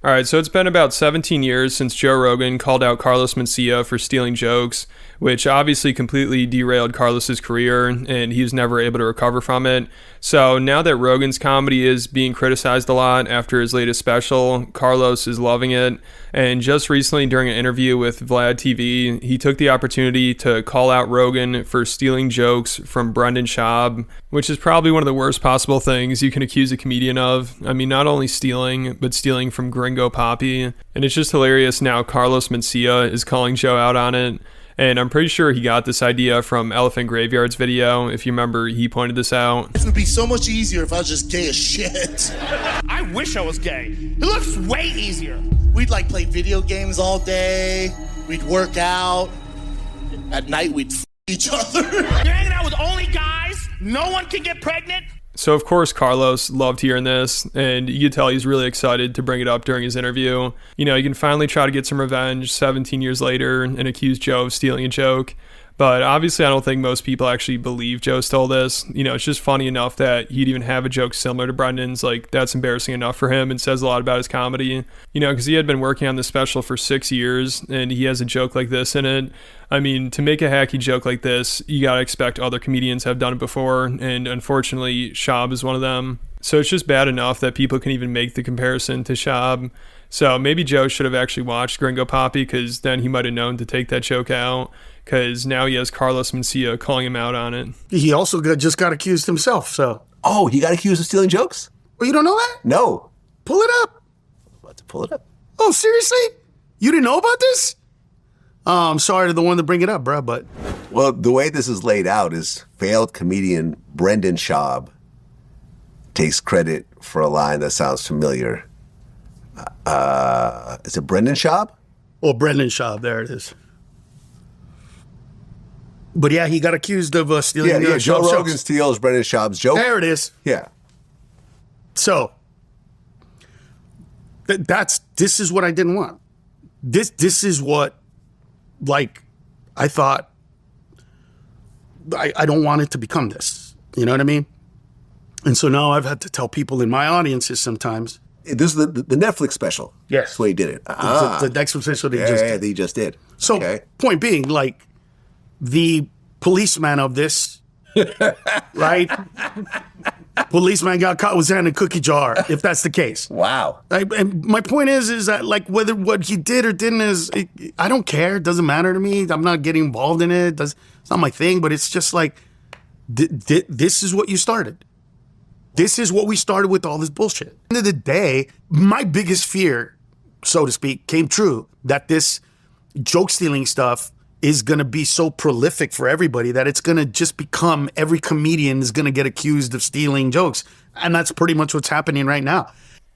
All right, so it's been about 17 years since Joe Rogan called out Carlos Mencia for stealing jokes, which obviously completely derailed Carlos's career, and he was never able to recover from it. So now that Rogan's comedy is being criticized a lot after his latest special, Carlos is loving it. And just recently during an interview with Vlad TV, he took the opportunity to call out Rogan for stealing jokes from Brendan Schaub, which is probably one of the worst possible things you can accuse a comedian of. I mean, not only stealing, but stealing from Gringo Poppy. And it's just hilarious now Carlos Mencia is calling Joe out on it. And I'm pretty sure he got this idea from Elephant Graveyard's video. If you remember, he pointed this out. It would be so much easier if I was just gay as shit. I wish I was gay. It looks way easier. We'd like play video games all day. We'd work out. At night, we'd f each other. You're hanging out with only guys. No one can get pregnant. So of course Carlos loved hearing this, and you could tell he's really excited to bring it up during his interview. You know, he can finally try to get some revenge 17 years later and accuse Joe of stealing a joke. But obviously I don't think most people actually believe Joe stole this. You know, it's just funny enough that he'd even have a joke similar to Brendan's. Like, that's embarrassing enough for him and says a lot about his comedy. You know, because he had been working on this special for 6 years and he has a joke like this in it. I mean, to make a hacky joke like this, you gotta expect other comedians have done it before, and unfortunately Schaub is one of them. So it's just bad enough that people can even make the comparison to Schaub. So maybe Joe should have actually watched Gringo Poppy, because then he might have known to take that joke out, because now he has Carlos Mencia calling him out on it. He also just got accused himself, so. Oh, he got accused of stealing jokes? Well, you don't know that? No. Pull it up. I'm about to pull it up. Oh, seriously? You didn't know about this? I'm sorry to the one to bring it up, bro, but. Well, the way this is laid out is failed comedian Brendan Schaub takes credit for a line that sounds familiar. Is it Brendan Schaub? Oh, Brendan Schaub, there it is. But yeah, he got accused of stealing Joe Schaub's Rogan jokes. steals Brendan Schaub's joke. There it is. Yeah. So, this is what I didn't want. This is what, like, I thought, I don't want it to become this. You know what I mean? And so now I've had to tell people in my audiences sometimes. This is the Netflix special. Yes. That's the way he did it. The next special that he just did. So, okay. Point being, like, the policeman of this, right? Policeman got caught with his hand in a cookie jar, if that's the case. Wow. And my point is that, like, whether what he did or didn't I don't care. It doesn't matter to me. I'm not getting involved in it. It's not my thing, but it's just like, this is what you started. This is what we started with all this bullshit. At the end of the day, my biggest fear, so to speak, came true, that this joke stealing stuff is going to be so prolific for everybody that it's going to just become every comedian is going to get accused of stealing jokes. And that's pretty much what's happening right now.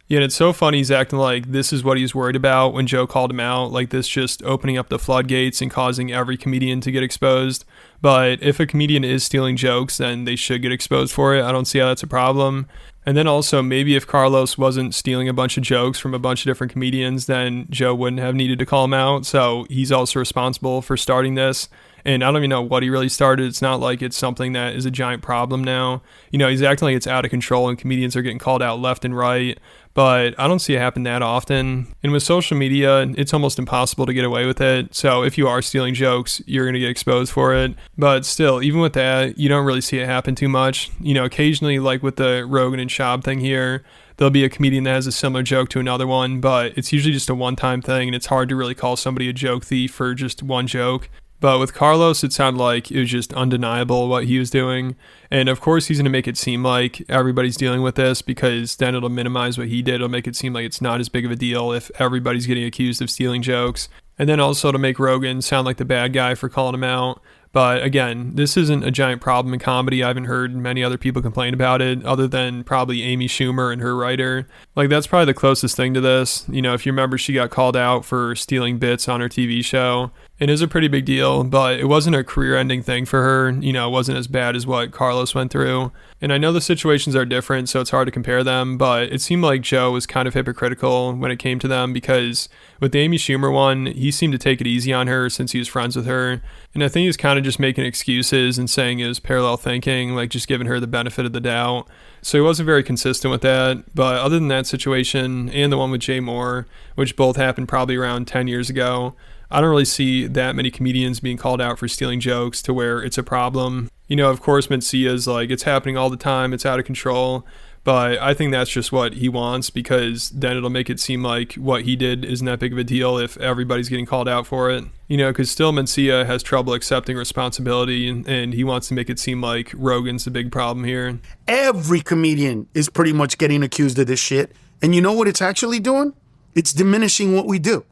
Yeah, and it's so funny he's acting like this is what he's worried about when Joe called him out, like this just opening up the floodgates and causing every comedian to get exposed. But if a comedian is stealing jokes, then they should get exposed for it. I don't see how that's a problem. And then also, maybe if Carlos wasn't stealing a bunch of jokes from a bunch of different comedians, then Joe wouldn't have needed to call him out. So he's also responsible for starting this. And I don't even know what he really started. It's not like it's something that is a giant problem now. You know, he's acting like it's out of control and comedians are getting called out left and right. But I don't see it happen that often. And with social media, it's almost impossible to get away with it. So if you are stealing jokes, you're going to get exposed for it. But still, even with that, you don't really see it happen too much. You know, occasionally, like with the Rogan and Schaub thing here, there'll be a comedian that has a similar joke to another one, but it's usually just a one-time thing, and it's hard to really call somebody a joke thief for just one joke. But with Carlos, it sounded like it was just undeniable what he was doing. And of course, he's going to make it seem like everybody's dealing with this, because then it'll minimize what he did. It'll make it seem like it's not as big of a deal if everybody's getting accused of stealing jokes. And then also to make Rogan sound like the bad guy for calling him out. But again, this isn't a giant problem in comedy. I haven't heard many other people complain about it, other than probably Amy Schumer and her writer. Like, that's probably the closest thing to this. You know, if you remember, she got called out for stealing bits on her TV show. It is a pretty big deal, but it wasn't a career-ending thing for her. You know, it wasn't as bad as what Carlos went through. And I know the situations are different, so it's hard to compare them, but it seemed like Joe was kind of hypocritical when it came to them, because with the Amy Schumer one, he seemed to take it easy on her since he was friends with her. And I think he was kind of just making excuses and saying it was parallel thinking, like just giving her the benefit of the doubt. So he wasn't very consistent with that. But other than that situation and the one with Jay Moore, which both happened probably around 10 years ago, I don't really see that many comedians being called out for stealing jokes to where it's a problem. You know, of course, Mencia's like, it's happening all the time, it's out of control. But I think that's just what he wants, because then it'll make it seem like what he did isn't that big of a deal if everybody's getting called out for it. You know, because still Mencia has trouble accepting responsibility, and he wants to make it seem like Rogan's the big problem here. Every comedian is pretty much getting accused of this shit. And you know what it's actually doing? It's diminishing what we do.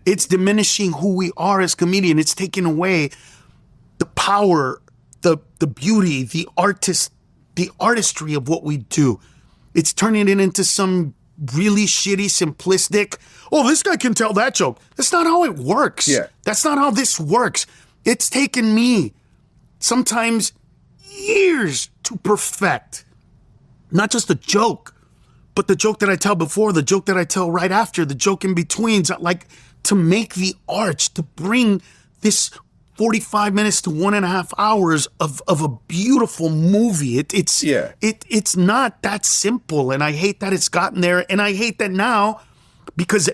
It's diminishing who we are as comedians. It's taking away the power, the beauty, the artistry of what we do. It's turning it into some really shitty, simplistic, oh, this guy can tell that joke. That's not how it works. Yeah. That's not how this works. It's taken me sometimes years to perfect not just a joke, but the joke that I tell before, the joke that I tell right after, the joke in between. Like, to make the arch, to bring this 45 minutes to 1.5 hours of a beautiful movie. It's not that simple, and I hate that it's gotten there, and I hate that now, because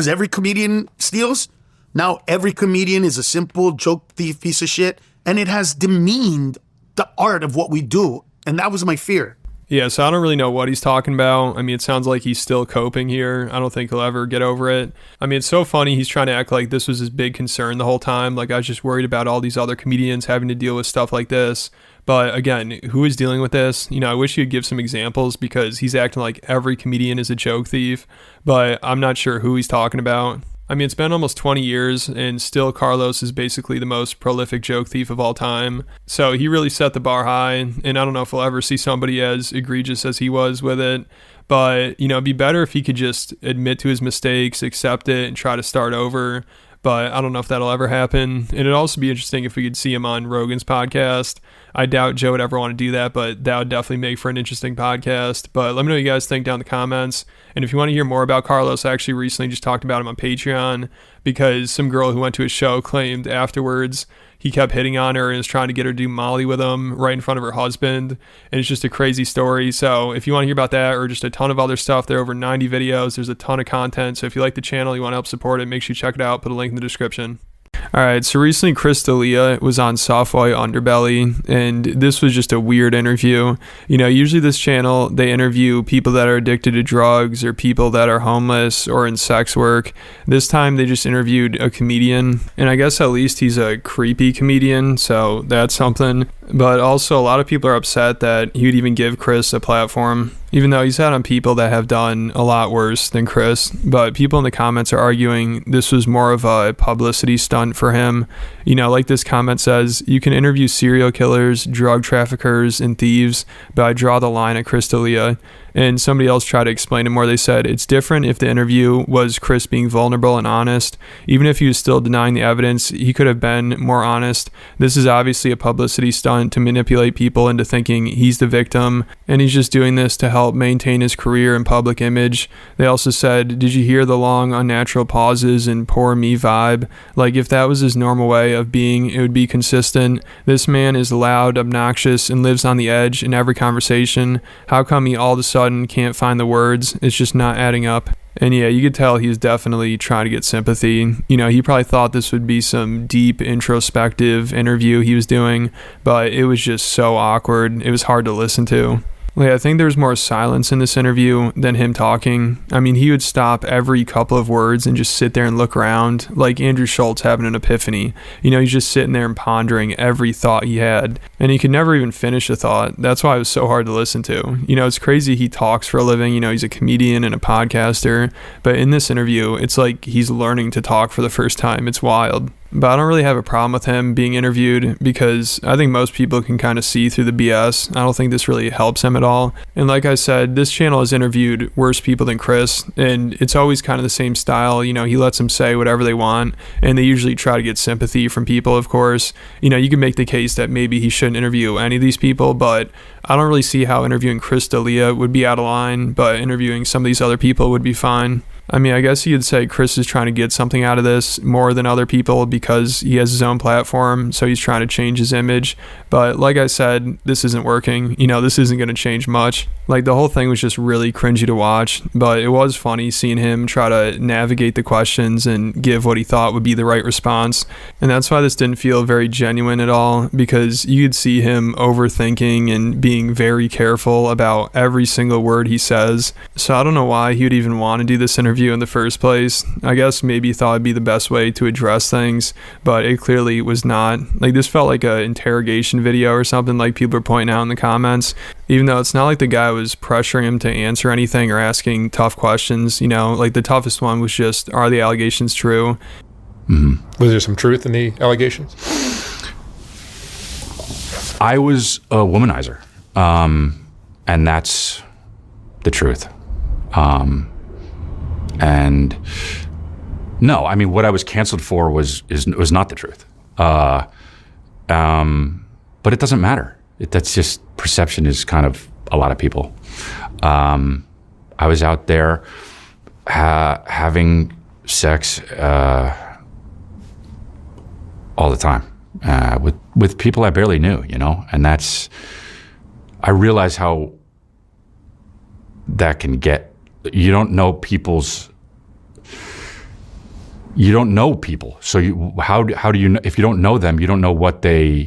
every comedian steals, now every comedian is a simple joke thief piece of shit, and it has demeaned the art of what we do, and that was my fear. Yeah, so I don't really know what he's talking about. I mean, it sounds like he's still coping here. I don't think he'll ever get over it. I mean, it's so funny. He's trying to act like this was his big concern the whole time. Like, I was just worried about all these other comedians having to deal with stuff like this. But again, who is dealing with this? You know, I wish he'd give some examples, because he's acting like every comedian is a joke thief. But I'm not sure who he's talking about. I mean, it's been almost 20 years, and still Carlos is basically the most prolific joke thief of all time. So he really set the bar high, and I don't know if we'll ever see somebody as egregious as he was with it. But, you know, it'd be better if he could just admit to his mistakes, accept it, and try to start over. But I don't know if that'll ever happen. And it'd also be interesting if we could see him on Rogan's podcast. I doubt Joe would ever want to do that, but that would definitely make for an interesting podcast. But let me know what you guys think down in the comments. And if you want to hear more about Carlos, I actually recently just talked about him on Patreon, because some girl who went to his show claimed afterwards he kept hitting on her and was trying to get her to do Molly with him right in front of her husband. And it's just a crazy story. So if you want to hear about that, or just a ton of other stuff, there are over 90 videos. There's a ton of content. So if you like the channel, you want to help support it, make sure you check it out. Put a link in the description. All right, so recently Chris D'Elia was on Soft White Underbelly, and this was just a weird interview. You know, usually this channel, they interview people that are addicted to drugs, or people that are homeless or in sex work. This time they just interviewed a comedian, and I guess at least he's a creepy comedian, so that's something. But also a lot of people are upset that he would even give Chris a platform, even though he's had on people that have done a lot worse than Chris. But people in the comments are arguing this was more of a publicity stunt for him. You know, like this comment says, you can interview serial killers, drug traffickers, and thieves, but I draw the line at Chris D'Elia. And somebody else tried to explain it more. They said it's different if the interview was Chris being vulnerable and honest. Even if he was still denying the evidence, he could have been more honest. This is obviously a publicity stunt to manipulate people into thinking he's the victim, and he's just doing this to help maintain his career and public image. They also said, did you hear the long unnatural pauses and poor me vibe? Like, if that was his normal way of being, it would be consistent. This man is loud, obnoxious, and lives on the edge in every conversation. How come he all of a sudden can't find the words? It's just not adding up. And yeah, you could tell he's definitely trying to get sympathy. You know, he probably thought this would be some deep introspective interview he was doing, but it was just so awkward. It was hard to listen to. Like, I think there's more silence in this interview than him talking. I mean, he would stop every couple of words and just sit there and look around, like Andrew Schultz having an epiphany. You know, he's just sitting there and pondering every thought he had, and he could never even finish a thought. That's why it was so hard to listen to. You know, it's crazy he talks for a living. You know, he's a comedian and a podcaster, but in this interview, it's like he's learning to talk for the first time. It's wild. but I don't really have a problem with him being interviewed because I think most people can kind of see through the BS. I don't think this really helps him at all. And like I said, this channel has interviewed worse people than Chris, and it's always kind of the same style. You know, he lets them say whatever they want, and they usually try to get sympathy from people, of course. You know, you can make the case that maybe he shouldn't interview any of these people, but I don't really see how interviewing Chris D'Elia would be out of line, but interviewing some of these other people would be fine. I mean, I guess you could say Chris is trying to get something out of this more than other people because he has his own platform, so he's trying to change his image. But like I said, this isn't working. You know, this isn't going to change much. Like, the whole thing was just really cringy to watch, but it was funny seeing him try to navigate the questions and give what he thought would be the right response. And that's why this didn't feel very genuine at all, because you could see him overthinking and being very careful about every single word he says. So I don't know why he would even want to do this interview in the first place. I guess maybe he thought it'd be the best way to address things, but it clearly was not. Like, this felt like an interrogation video or something, like people are pointing out in the comments, even though it's not like the guy was pressuring him to answer anything or asking tough questions. You know, like the toughest one was just, are the allegations true? Was there some truth in the allegations? I was a womanizer, and that's the truth. And no, I mean, what I was canceled for was not the truth. But it doesn't matter. That's just, perception is kind of a lot of people. I was out there having sex all the time with people I barely knew, you know, and I realize how that can get. You don't know people, so how do you know, if you don't know them, you don't know what they're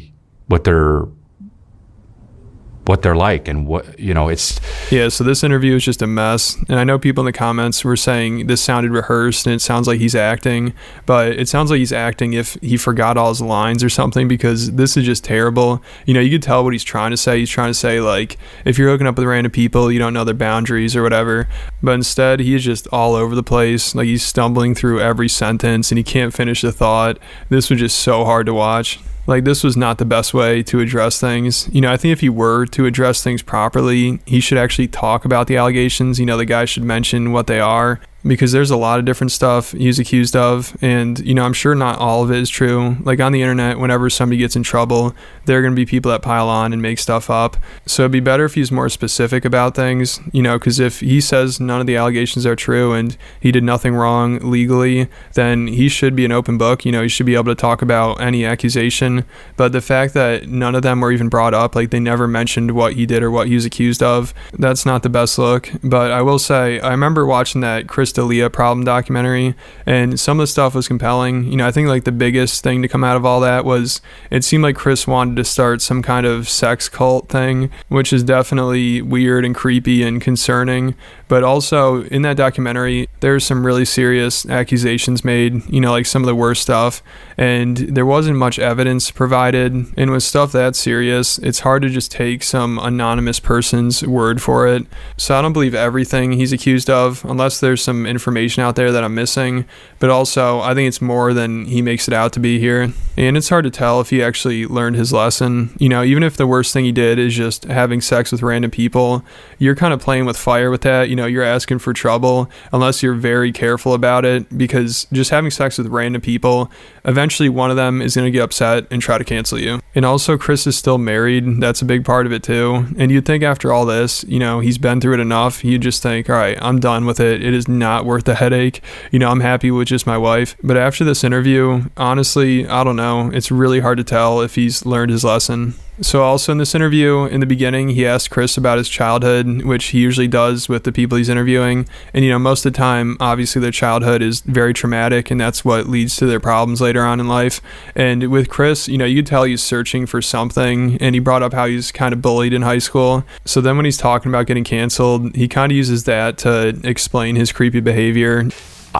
like, and what, you know, it's. Yeah, so this interview is just a mess, and I know people in the comments were saying this sounded rehearsed and it sounds like he's acting, but it sounds like he's acting if he forgot all his lines or something, because this is just terrible. You know, you could tell what he's trying to say. He's trying to say, like, if you're hooking up with random people, you don't know their boundaries or whatever, but instead he's just all over the place. Like, he's stumbling through every sentence and he can't finish the thought. This was just so hard to watch. Like, this was not the best way to address things. You know, I think if he were to address things properly, he should actually talk about the allegations. You know, the guy should mention what they are, because there's a lot of different stuff he's accused of, and, you know, I'm sure not all of it is true. Like, on the internet, whenever somebody gets in trouble, there are going to be people that pile on and make stuff up. So it'd be better if he's more specific about things, you know, because if he says none of the allegations are true and he did nothing wrong legally, then he should be an open book. You know, he should be able to talk about any accusation. But the fact that none of them were even brought up, like they never mentioned what he did or what he was accused of, that's not the best look. But I will say, I remember watching that Chris D'Elia problem documentary, and some of the stuff was compelling. You know, I think like the biggest thing to come out of all that was it seemed like Chris wanted to start some kind of sex cult thing, which is definitely weird and creepy and concerning. But also in that documentary, there's some really serious accusations made, you know, like some of the worst stuff, and there wasn't much evidence provided. And with stuff that serious, it's hard to just take some anonymous person's word for it. So I don't believe everything he's accused of, unless there's some information out there that I'm missing. But also, I think it's more than he makes it out to be here. And it's hard to tell if he actually learned his lesson. You know, even if the worst thing he did is just having sex with random people, you're kind of playing with fire with that. You know, you're asking for trouble unless you're very careful about it, because just having sex with random people, eventually one of them is going to get upset and try to cancel you. And also, Chris is still married. That's a big part of it too. And you'd think after all this, you know, he's been through it enough. You'd just think, all right, I'm done with it. It is not worth the headache. You know, I'm happy with just my wife. But after this interview, honestly, I don't know. It's really hard to tell if he's learned his lesson. So also in this interview, in the beginning, he asked Chris about his childhood, which he usually does with the people he's interviewing. And, you know, most of the time, obviously their childhood is very traumatic, and that's what leads to their problems later on in life. And with Chris, you know, you could tell he's searching for something, and he brought up how he's kind of bullied in high school. So then when he's talking about getting canceled, he kind of uses that to explain his creepy behavior.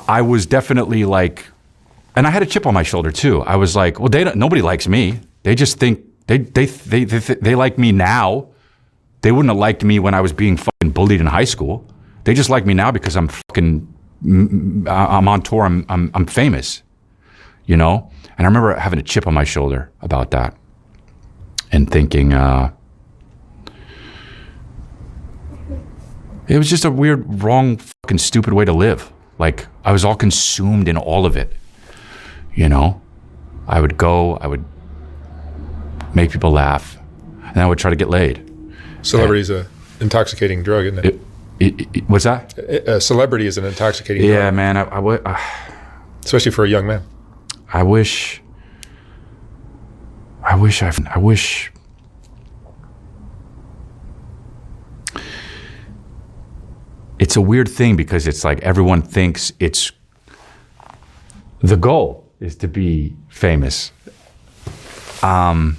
I was definitely like, and I had a chip on my shoulder too. I was like, well, nobody likes me. They just think they like me now. They wouldn't have liked me when I was being fucking bullied in high school. They just like me now because I'm on tour. I'm famous. you know? And I remember having a chip on my shoulder about that and thinking, it was just a weird, wrong, fucking stupid way to live. Like, I was all consumed in all of it, you know? I would make people laugh, and I would try to get laid. Celebrity's an intoxicating drug, isn't it? What's that? Celebrity is an intoxicating drug. Yeah, man. Especially for a young man. I wish. It's a weird thing because it's like everyone thinks it's the goal is to be famous. And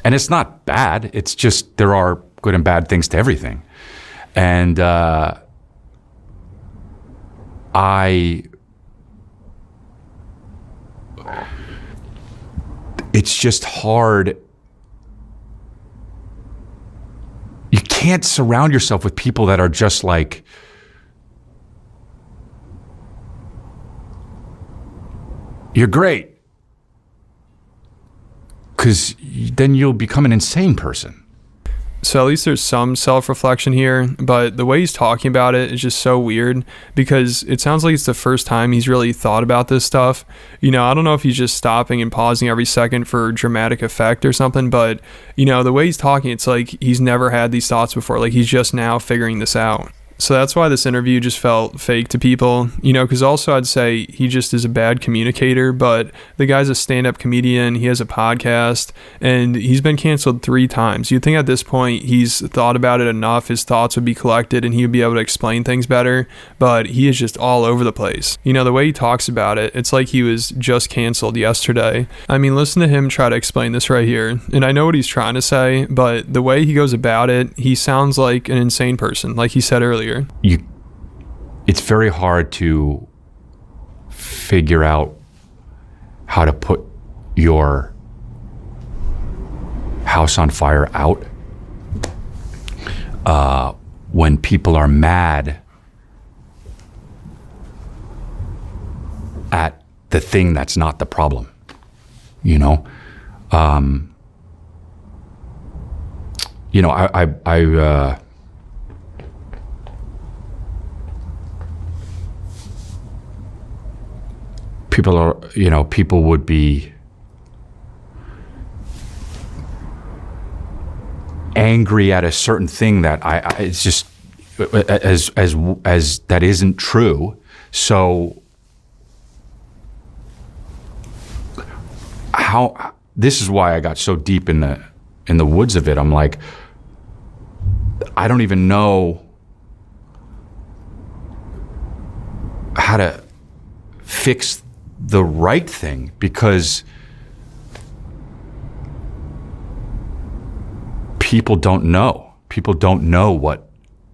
it's not bad. It's just there are good and bad things to everything. And it's just hard. You can't surround yourself with people that are just like, you're great. Because then you'll become an insane person. So at least there's some self-reflection here, but the way he's talking about it is just so weird because it sounds like it's the first time he's really thought about this stuff. You know, I don't know if he's just stopping and pausing every second for dramatic effect or something, but, you know, the way he's talking, it's like he's never had these thoughts before. Like he's just now figuring this out. So that's why this interview just felt fake to people, you know, because also I'd say he just is a bad communicator, but the guy's a stand-up comedian, he has a podcast, and he's been canceled 3 times. You'd think at this point he's thought about it enough, his thoughts would be collected, and he would be able to explain things better, but he is just all over the place. You know, the way he talks about it, it's like he was just canceled yesterday. I mean, listen to him try to explain this right here, and I know what he's trying to say, but the way he goes about it, he sounds like an insane person, like he said earlier. It's very hard to figure out how to put your house on fire out when people are mad at the thing that's not the problem, you know? People would be angry at a certain thing that it's just as that isn't true. So this is why I got so deep in the woods of it. I'm like, I don't even know how to fix the right thing because people don't know. People don't know what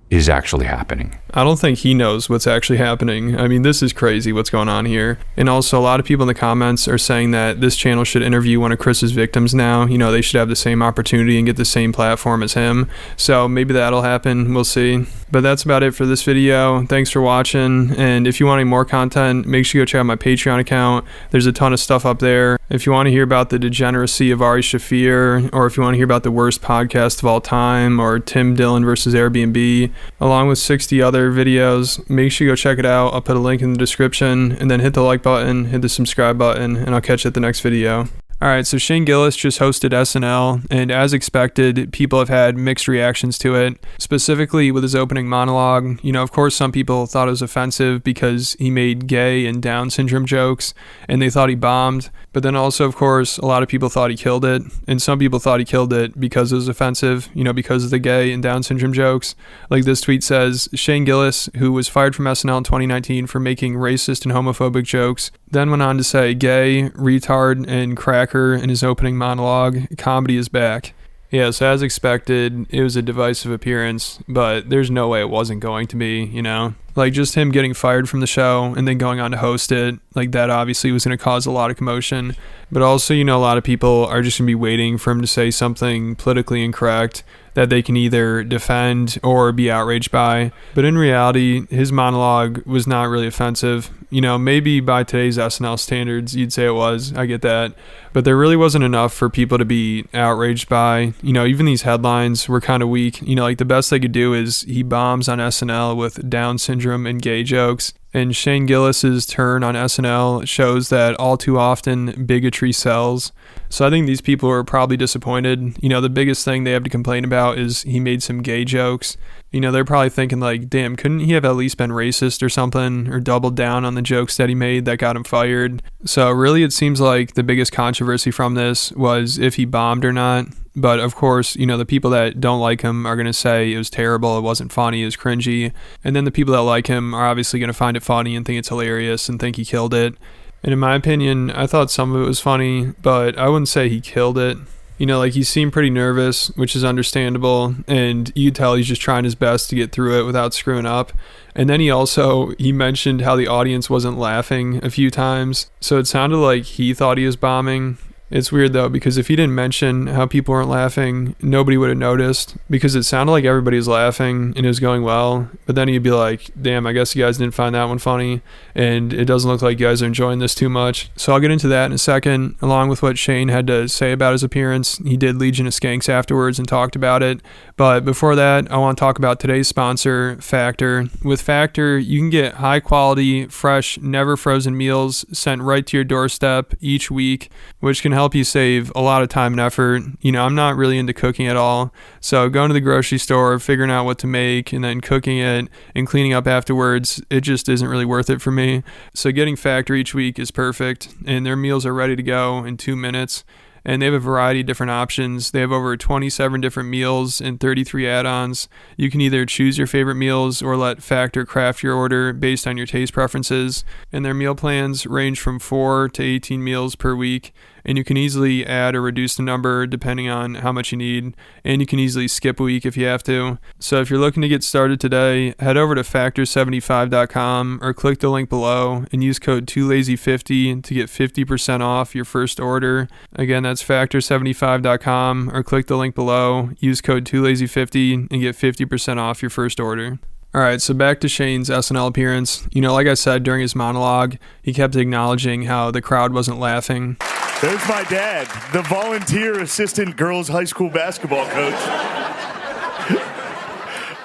is actually happening. I don't think he knows what's actually happening. I mean, this is crazy what's going on here. And also, a lot of people in the comments are saying that this channel should interview one of Chris's victims now. You know, they should have the same opportunity and get the same platform as him. So maybe that'll happen. We'll see. But that's about it for this video. Thanks for watching. And if you want any more content, make sure you go check out my Patreon account. There's a ton of stuff up there. If you want to hear about the degeneracy of Ari Shaffir, or if you want to hear about the worst podcast of all time, or Tim Dillon versus Airbnb, along with 60 other videos, make sure you go check it out. I'll put a link in the description, and then hit the like button, hit the subscribe button, and I'll catch you at the next video. Alright, so Shane Gillis just hosted SNL, and as expected, people have had mixed reactions to it, specifically with his opening monologue. You know, of course, some people thought it was offensive because he made gay and Down syndrome jokes, and they thought he bombed. But then also, of course, a lot of people thought he killed it, and some people thought he killed it because it was offensive, you know, because of the gay and Down syndrome jokes. Like this tweet says, Shane Gillis, who was fired from SNL in 2019 for making racist and homophobic jokes, then went on to say gay, retard, and cracker in his opening monologue. Comedy is back. Yeah, so as expected, it was a divisive appearance, but there's no way it wasn't going to be, you know? Like, just him getting fired from the show and then going on to host it, like, that obviously was going to cause a lot of commotion. But also, a lot of people are just going to be waiting for him to say something politically incorrect that they can either defend or be outraged by. But in reality, his monologue was not really offensive. Maybe by today's SNL standards, you'd say it was. I get that. But there really wasn't enough for people to be outraged by. Even these headlines were kind of weak. Like, the best they could do is he bombs on SNL with Down syndrome and gay jokes. And Shane Gillis's turn on SNL shows that all too often bigotry sells. So I think these people are probably disappointed. The biggest thing they have to complain about is he made some gay jokes. They're probably thinking like, damn, couldn't he have at least been racist or something, or doubled down on the jokes that he made that got him fired? So really it seems like the biggest controversy from this was if he bombed or not. But of course, the people that don't like him are going to say it was terrible, it wasn't funny, it was cringy. And then the people that like him are obviously going to find it funny and think it's hilarious and think he killed it. And in my opinion, I thought some of it was funny, but I wouldn't say he killed it. Like, he seemed pretty nervous, which is understandable, and you could tell he's just trying his best to get through it without screwing up. And then he mentioned how the audience wasn't laughing a few times, so it sounded like he thought he was bombing. It's weird though, because if he didn't mention how people weren't laughing, nobody would have noticed, because it sounded like everybody was laughing and it was going well. But then he'd be like, damn, I guess you guys didn't find that one funny, and it doesn't look like you guys are enjoying this too much. So I'll get into that in a second, along with what Shane had to say about his appearance. He did Legion of Skanks afterwards and talked about it. But before that, I want to talk about today's sponsor, Factor. With Factor, you can get high quality, fresh, never frozen meals sent right to your doorstep each week, which can help you save a lot of time and effort. I'm not really into cooking at all, so going to the grocery store, figuring out what to make, and then cooking it and cleaning up afterwards, it just isn't really worth it for me. So getting Factor each week is perfect, and their meals are ready to go in 2 minutes. And they have a variety of different options. They have over 27 different meals and 33 add-ons. You can either choose your favorite meals or let Factor craft your order based on your taste preferences. And their meal plans range from 4 to 18 meals per week. And you can easily add or reduce the number depending on how much you need. And you can easily skip a week if you have to. So if you're looking to get started today, head over to factor75.com or click the link below and use code 2lazy50 to get 50% off your first order. Again, that's factor75.com or click the link below, use code 2lazy50 and get 50% off your first order. All right, so back to Shane's SNL appearance. Like I said during his monologue, he kept acknowledging how the crowd wasn't laughing. There's my dad, the volunteer assistant girls high school basketball coach.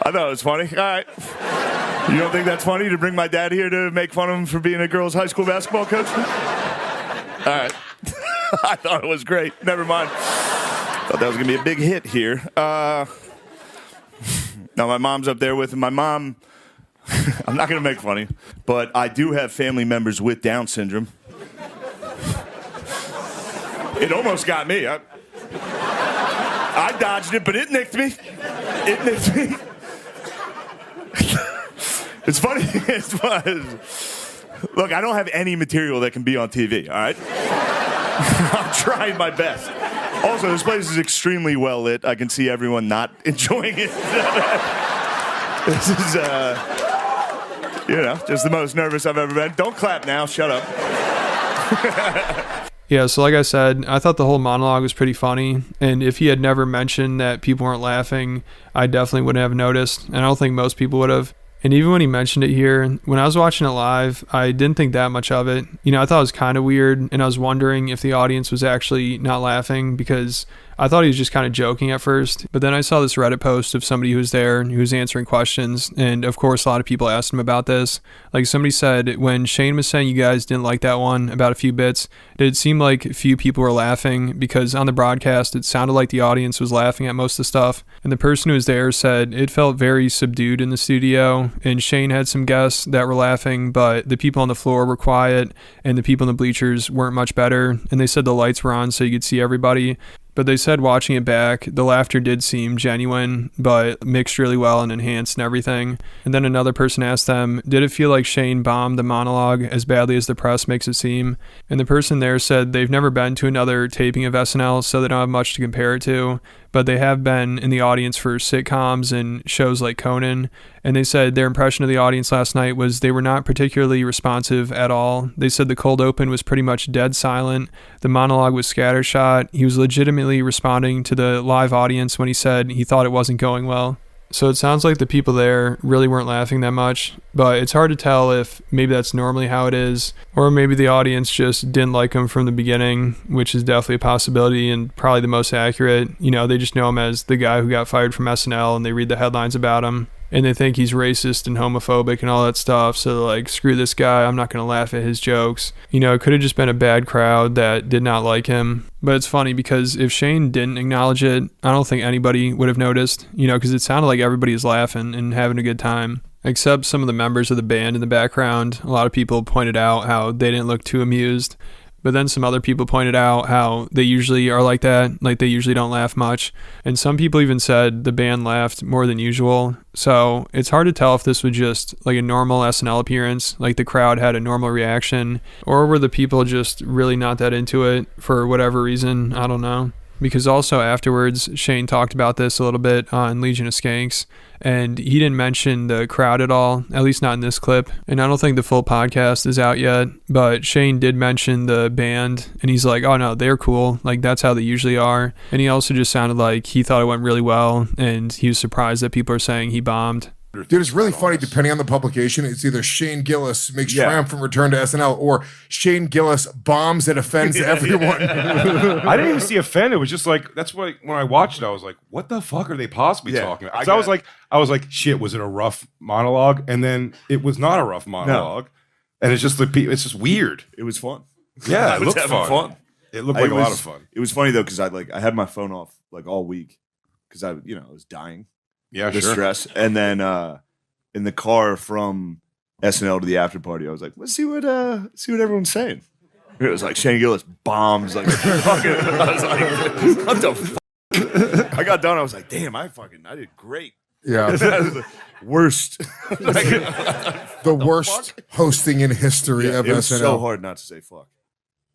I thought it was funny. All right. You don't think that's funny to bring my dad here to make fun of him for being a girls high school basketball coach? All right. I thought it was great. Never mind. Thought that was going to be a big hit here. Now, my mom's up there with him. My mom, I'm not going to make funny, but I do have family members with Down syndrome. It almost got me. I dodged it, but it nicked me. It's funny. It's fun. Look, I don't have any material that can be on TV, all right? I'm trying my best. Also, this place is extremely well lit. I can see everyone not enjoying it. This is, just the most nervous I've ever been. Don't clap now. Shut up. Yeah, so like I said, I thought the whole monologue was pretty funny, and if he had never mentioned that people weren't laughing, I definitely wouldn't have noticed, and I don't think most people would have. And even when he mentioned it here, when I was watching it live, I didn't think that much of it. I thought it was kind of weird, and I was wondering if the audience was actually not laughing, because I thought he was just kind of joking at first. But then I saw this Reddit post of somebody who was there and who was answering questions, and of course a lot of people asked him about this. Like, somebody said, when Shane was saying you guys didn't like that one about a few bits, did it seem like few people were laughing? Because on the broadcast it sounded like the audience was laughing at most of the stuff. And the person who was there said it felt very subdued in the studio, and Shane had some guests that were laughing, but the people on the floor were quiet and the people in the bleachers weren't much better. And they said the lights were on so you could see everybody. But they said watching it back, the laughter did seem genuine, but mixed really well and enhanced and everything. And then another person asked them, did it feel like Shane bombed the monologue as badly as the press makes it seem? And the person there said they've never been to another taping of SNL, so they don't have much to compare it to, but they have been in the audience for sitcoms and shows like Conan. and they said their impression of the audience last night was they were not particularly responsive at all. They said the cold open was pretty much dead silent. The monologue was scattershot. He was legitimately responding to the live audience when he said he thought it wasn't going well. So it sounds like the people there really weren't laughing that much, but it's hard to tell if maybe that's normally how it is, or maybe the audience just didn't like him from the beginning, which is definitely a possibility and probably the most accurate. You know, they just know him as the guy who got fired from SNL, and they read the headlines about him, and they think he's racist and homophobic and all that stuff. So they're like, screw this guy, I'm not going to laugh at his jokes. You know, it could have just been a bad crowd that did not like him. But it's funny because if Shane didn't acknowledge it, I don't think anybody would have noticed, you know, because it sounded like everybody was laughing and having a good time. Except some of the members of the band in the background. A lot of people pointed out how they didn't look too amused. But then some other people pointed out how they usually are like that, like they usually don't laugh much. And some people even said the band laughed more than usual. So it's hard to tell if this was just like a normal SNL appearance, like the crowd had a normal reaction, or were the people just really not that into it for whatever reason. I don't know. Because also afterwards, Shane talked about this a little bit on Legion of Skanks, and he didn't mention the crowd at all, at least not in this clip. And I don't think the full podcast is out yet, but Shane did mention the band, and he's like, oh no, they're cool. Like, that's how they usually are. And he also just sounded like he thought it went really well, and he was surprised that people are saying he bombed. Dude, it's really funny. Depending on the publication, it's either Shane Gillis makes triumphant return to SNL or Shane Gillis bombs and offends everyone. I didn't even see offend. It was just like, that's why when I watched it, I was like, what the fuck are they possibly talking about? 'Cause I was like, shit, was it a rough monologue? And then it was not a rough monologue. No. And it's just it's just weird. It was fun. Yeah, it looked fun. It looked like a lot of fun. It was funny though because I had my phone off like all week because I was dying. Yeah, the sure. stress. And then in the car from SNL to the after party, I was like, let's see what everyone's saying. It was like Shane Gillis bombs like fucking. I was like, what the fuck? I got done. I was like, damn, I did great. Yeah, that was the worst. The worst hosting in history of it was SNL. so hard not to say fuck.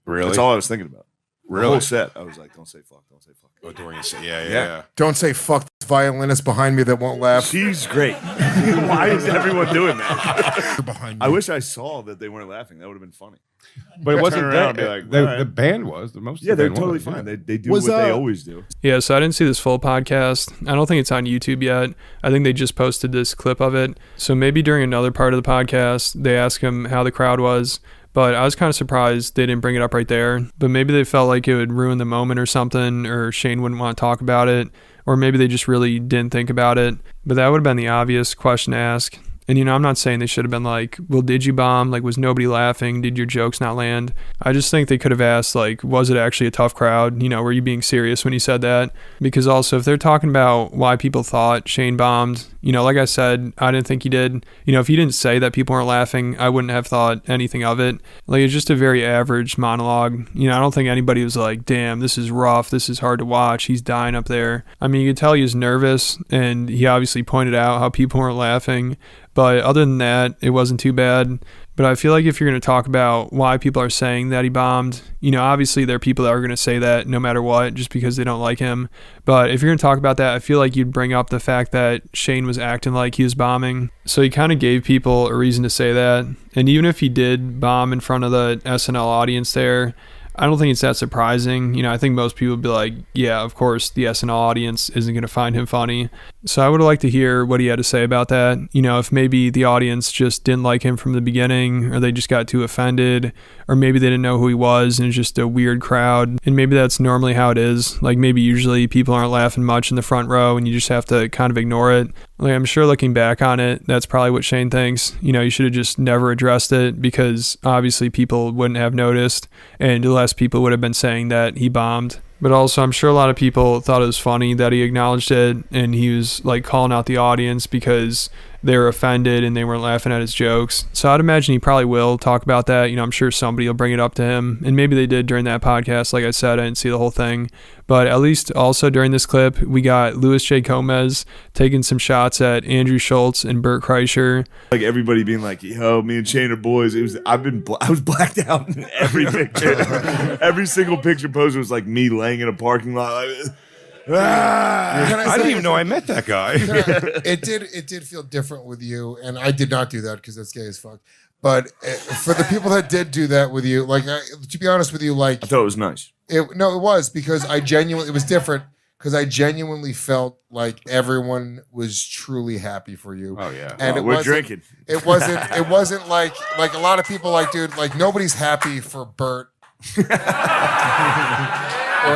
Really? That's all I was thinking about. Really? The whole set, I was like, don't say fuck, don't say fuck. Oh, during the set. Yeah. Don't say fuck this violinist behind me that won't laugh. She's great. Why is everyone doing that? Behind me. I wish I saw that they weren't laughing. That would have been funny. But it wasn't Turn around that. and be like, The band was. The most. Yeah, of the they're band totally was, fine. yeah. They do what they always do. Yeah, so I didn't see this full podcast. I don't think it's on YouTube yet. I think they just posted this clip of it. So maybe during another part of the podcast, they ask him how the crowd was. But I was kind of surprised they didn't bring it up right there. But maybe they felt like it would ruin the moment or something, or Shane wouldn't want to talk about it. Or maybe they just really didn't think about it. But that would have been the obvious question to ask. And, I'm not saying they should have been like, well, did you bomb? Like, was nobody laughing? Did your jokes not land? I just think they could have asked, like, was it actually a tough crowd? Were you being serious when you said that? Because also, if they're talking about why people thought Shane bombed, like I said, I didn't think he did. If he didn't say that people weren't laughing, I wouldn't have thought anything of it. Like, it's just a very average monologue. I don't think anybody was like, damn, this is rough. This is hard to watch. He's dying up there. I mean, you could tell he was nervous, and he obviously pointed out how people weren't laughing. But other than that, it wasn't too bad. But I feel like if you're going to talk about why people are saying that he bombed, obviously there are people that are going to say that no matter what, just because they don't like him. But if you're going to talk about that, I feel like you'd bring up the fact that Shane was acting like he was bombing. So he kind of gave people a reason to say that. And even if he did bomb in front of the SNL audience there, I don't think it's that surprising. I think most people would be like, yeah, of course, the SNL audience isn't going to find him funny. So I would have liked to hear what he had to say about that. If maybe the audience just didn't like him from the beginning, or they just got too offended, or maybe they didn't know who he was and it's just a weird crowd. And maybe that's normally how it is. Like maybe usually people aren't laughing much in the front row and you just have to kind of ignore it. Like I'm sure looking back on it, that's probably what Shane thinks. You should have just never addressed it because obviously people wouldn't have noticed and less people would have been saying that he bombed. But also, I'm sure a lot of people thought it was funny that he acknowledged it and he was like calling out the audience because they were offended and they weren't laughing at his jokes. So I'd imagine he probably will talk about that. I'm sure somebody will bring it up to him. And maybe they did during that podcast. Like I said, I didn't see the whole thing. But at least also during this clip, we got Louis J. Gomez taking some shots at Andrew Schultz and Bert Kreischer. Like everybody being like, yo, me and Shane are boys. I was blacked out in every picture. Every single picture posted was like me laying in a parking lot. I didn't even know I met that guy. It did feel different with you, and I did not do that because that's gay as fuck. But for the people that did do that with you, like to be honest with you, like I thought it was nice. it was because it was different because I genuinely felt like everyone was truly happy for you. Oh yeah, and we're drinking. It wasn't like a lot of people like, dude, like nobody's happy for Bert or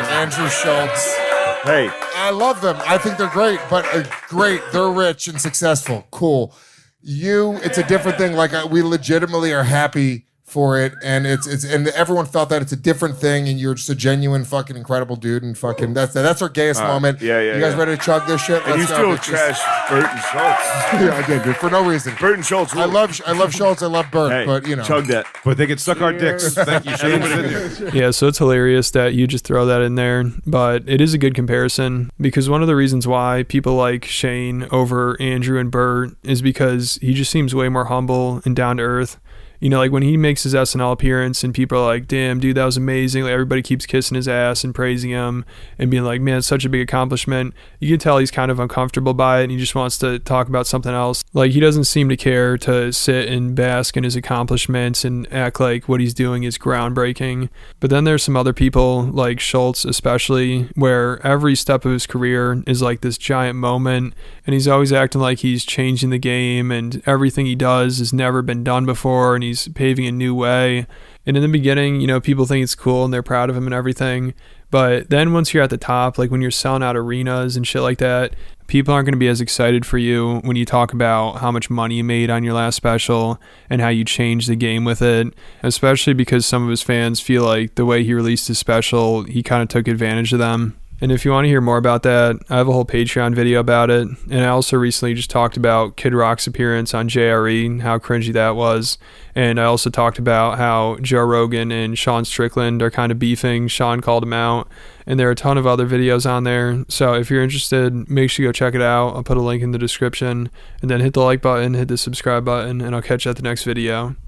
Andrew Schultz. Hey, I love them. I think they're great, but great. They're rich and successful. Cool. It's a different thing. Like we legitimately are happy for it, and and everyone felt that it's a different thing, and you're just a genuine fucking incredible dude, and fucking that's our gayest moment. Yeah. You guys ready to chug this shit? And Let's you go, still bitches. trash Bert and Schultz. Yeah, I did, dude, for no reason. Bert and Schultz. I love Schultz. I love Bert, Hey, but you know, chug that. but they could suck our dicks. Thank you, Shane. Yeah, so it's hilarious that you just throw that in there, but it is a good comparison because one of the reasons why people like Shane over Andrew and Bert is because he just seems way more humble and down to earth. You know, like when he makes his SNL appearance and people are like, damn, dude, that was amazing. Like everybody keeps kissing his ass and praising him and being like, man, it's such a big accomplishment. You can tell he's kind of uncomfortable by it and he just wants to talk about something else. Like he doesn't seem to care to sit and bask in his accomplishments and act like what he's doing is groundbreaking. But then there's some other people like Schultz especially, where every step of his career is like this giant moment and he's always acting like he's changing the game and everything he does has never been done before and he's paving a new way. And in the beginning, you know, people think it's cool and they're proud of him and everything. But then once you're at the top, like when you're selling out arenas and shit like that, people aren't going to be as excited for you when you talk about how much money you made on your last special and how you changed the game with it, especially because some of his fans feel like the way he released his special, he kind of took advantage of them. And if you want to hear more about that, I have a whole Patreon video about it. And I also recently just talked about Kid Rock's appearance on JRE and how cringy that was. And I also talked about how Joe Rogan and Sean Strickland are kind of beefing. Sean called him out. And there are a ton of other videos on there. So if you're interested, make sure you go check it out. I'll put a link in the description. And then hit the like button, hit the subscribe button, and I'll catch you at the next video.